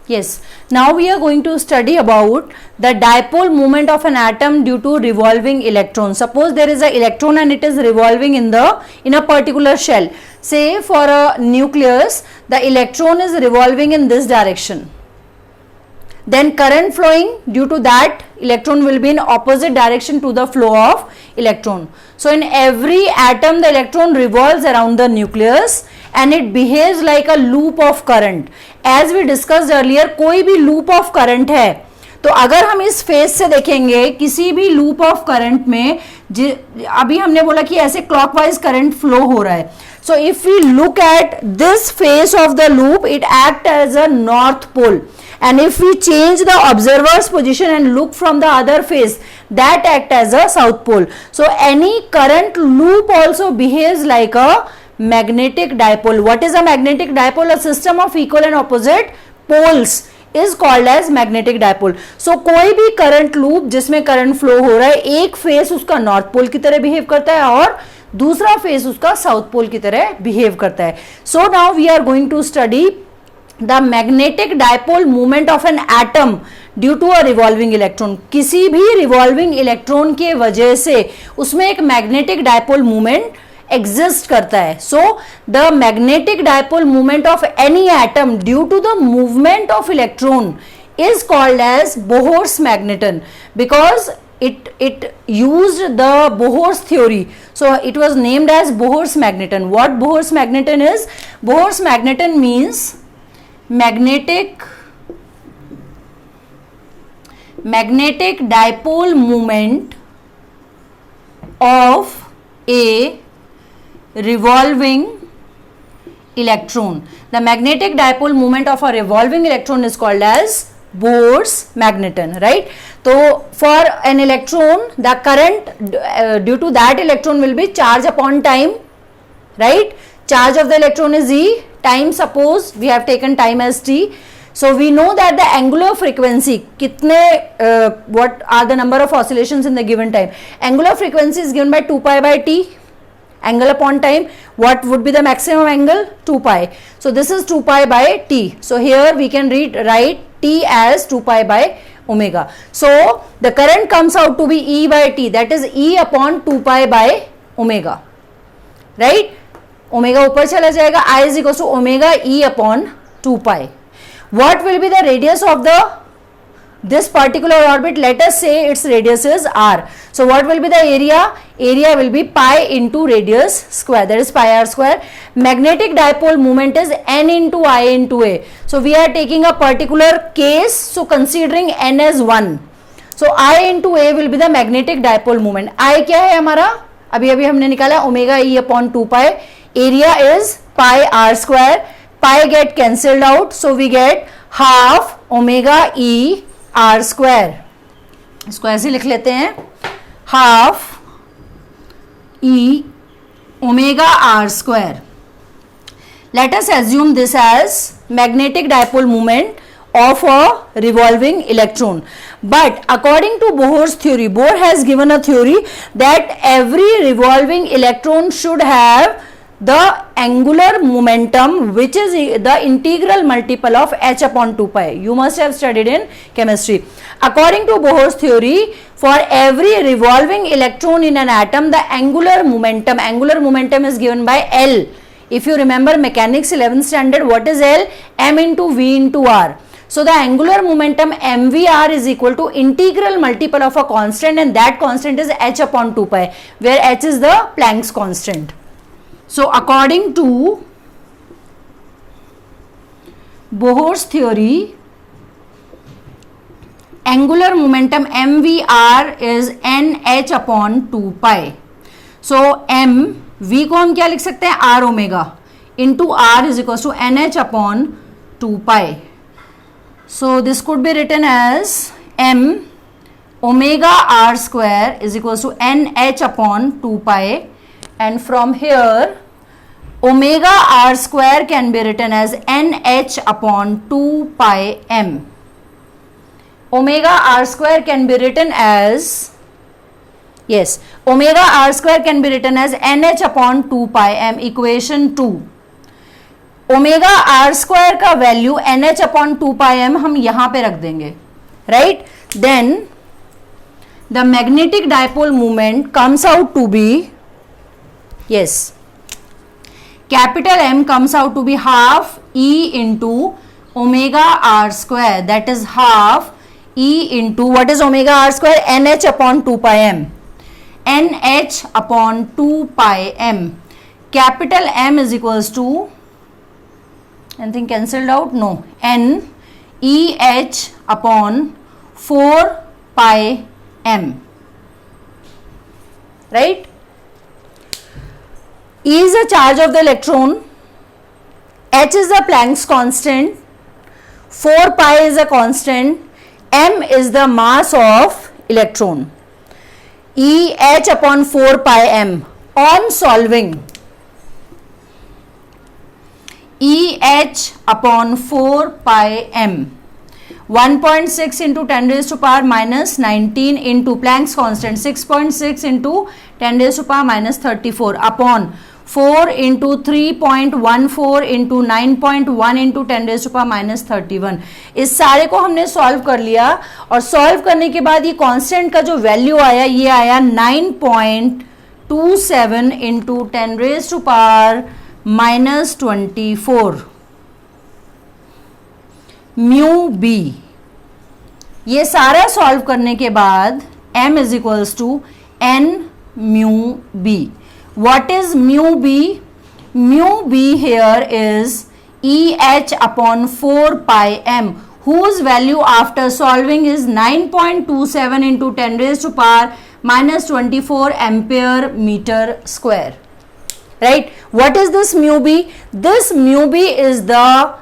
Yes, now we are going to study about the dipole moment of an atom due to revolving electron. Suppose there is an electron and it is revolving in a particular shell. Say for a nucleus, the electron is revolving in this direction. Then current flowing due to that electron will be in opposite direction to the flow of electron. So in every atom the electron revolves around the nucleus and it behaves like a loop of current. As we discussed earlier, कोई भी loop of current है तो अगर हम इस phase से देखेंगे किसी भी लूप ऑफ करंट में, अभी हमने बोला कि ऐसे क्लॉकवाइज करंट फ्लो हो रहा है. So if we look at this face of the loop it act as a north pole, and if we change the observer's position and look from the other face, that act as a south pole. So any current loop also behaves like a magnetic dipole. What is a magnetic dipole? A system of equal and opposite poles is called as magnetic dipole. So कोई भी current loop जिसमें current flow हो रहा है, एक face उसका north pole की तरह बिहेव करता है और दूसरा फेस उसका साउथ पोल की तरह बिहेव करता है. So now we are going to study the magnetic dipole moment of an atom due to a revolving electron. किसी भी revolving electron के वजह से उसमें एक magnetic dipole moment exist करता है. So the magnetic dipole moment of any atom due to the movement of electron is called as Bohr's magneton because it used the Bohr's theory. So it was named as Bohr's magneton. What Bohr's magneton is? Bohr's magneton means magnetic dipole moment of a revolving electron. The magnetic dipole moment of a revolving electron is called as Bohr's magneton, right? So for an electron the current due to that electron will be charge upon time, right? Charge of the electron is E, time suppose we have taken time as t. So we know that the angular frequency कितने what are the number of oscillations in the given time. Angular frequency is given by 2 pi by t, angle upon time. What would be the maximum angle? 2 pi. So this is 2 pi by t. So here we can write t as 2 pi by omega. So the current comes out to be E by t, that is E upon 2 pi by omega, right? Omega ऊपर चला जाएगा, I is equals to omega E upon 2 pi. What will be the radius of this particular orbit? Let us say its radius is r. So what will be the area? Area will be pi into radius square, that is pi r square. Magnetic dipole moment is n into I into a. So we are taking a particular case, so considering n as 1. So I into a will be the magnetic dipole moment. I क्या है हमारा? अभी हमने निकाला omega E upon 2 pi. Area is pi r square, pi get cancelled out, so we get half omega E r square. इसको ऐसे लिख लेते हैं, half E omega r square. Let us assume this as magnetic dipole moment of a revolving electron. But according to Bohr's theory, Bohr has given a theory that every revolving electron should have the angular momentum which is the integral multiple of h upon 2 pi. You must have studied in chemistry. According to Bohr's theory, for every revolving electron in an atom, the angular momentum is given by L. If you remember mechanics 11th standard, what is L? M into V into R. So the angular momentum mvr is equal to integral multiple of a constant, and that constant is h upon 2 pi, where h is the Planck's constant. So according to Bohr's theory, angular momentum mvr is nh upon 2 pi. So m, v को हम क्या लिख सकते हैं? r omega into r is equals to nh upon 2 pi. So this could be written as m omega r square is equals to nh upon 2 pi, and from here omega r square can be written as nh upon 2 pi m. Omega r square can be written as, yes, omega r square can be written as nh upon 2 pi m, equation 2. Omega r square का value NH upon 2πm हम यहां पे रख देंगे, right. Then the magnetic dipole moment comes out to be, yes, capital M comes out to be half E into omega r square, that is half E into what is omega r square, NH upon 2πm, NH upon 2πm. Capital M is equals to, anything cancelled out? No, N EH upon 4πm, right. E is the charge of the electron, H is the Planck's constant, 4 pi is a constant, M is the mass of electron. EH upon 4 pi m. On solving, EH upon 4 pi m, 1.6 into 10 raised to power minus 19 into Planck's constant, 6.6 into 10 raised to power minus 34 upon 4 into 3.14 into 9.1 into 10 raised to power minus 31. इस सारे को हमने solve कर लिया और solve करने के बाद ये कांस्टेंट का जो वैल्यू आया ये आया 9.27 into 10 raised to power minus 24 mu B. ये सारा सॉल्व करने के बाद m is equals to n mu b. What is mu b? Mu b here is EH upon 4 pi m, whose value after solving is 9.27 into 10 raised to power minus 24 ampere meter square, right. What is this mu b? This mu b is the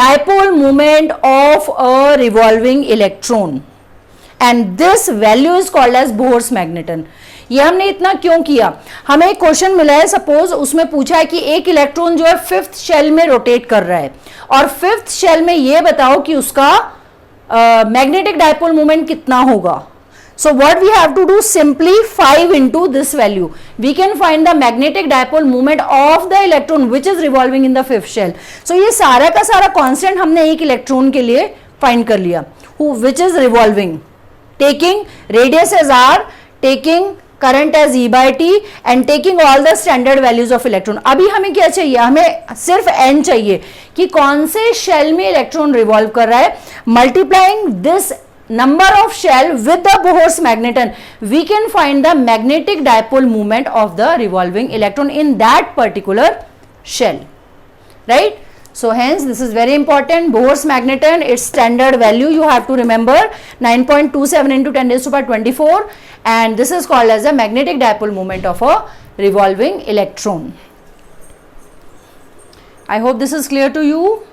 dipole moment of a revolving electron and this value is called as Bohr's magneton. ये हमने इतना क्यों किया? हमें एक question मिला है, suppose उसमें पूछा है कि एक इलेक्ट्रॉन जो है फिफ्थ शेल में रोटेट कर रहा है और फिफ्थ शेल में ये बताओ कि उसका मैग्नेटिक डायपोल मोमेंट कितना होगा. So what we have to do, simply 5 into this value we can find the magnetic dipole moment of the electron which is revolving in the fifth shell. So ये सारा का सारा constant हमने एक electron के लिए फाइंड कर लिया, which is revolving, taking radius as r, taking current as E by T and taking all the standard values of electron. अभी हमें क्या चाहिए? हमें सिर्फ n चाहिए कि कौन से शेल में इलेक्ट्रॉन रिवॉल्व कर रहा है. Multiplying this number of shell with the Bohr's magneton we can find the magnetic dipole moment of the revolving electron in that particular shell, right. So hence this is very important. Bohr's magneton, its standard value you have to remember 9.27 into 10 raised to power 24 and this is called as the magnetic dipole moment of a revolving electron. I hope this is clear to you.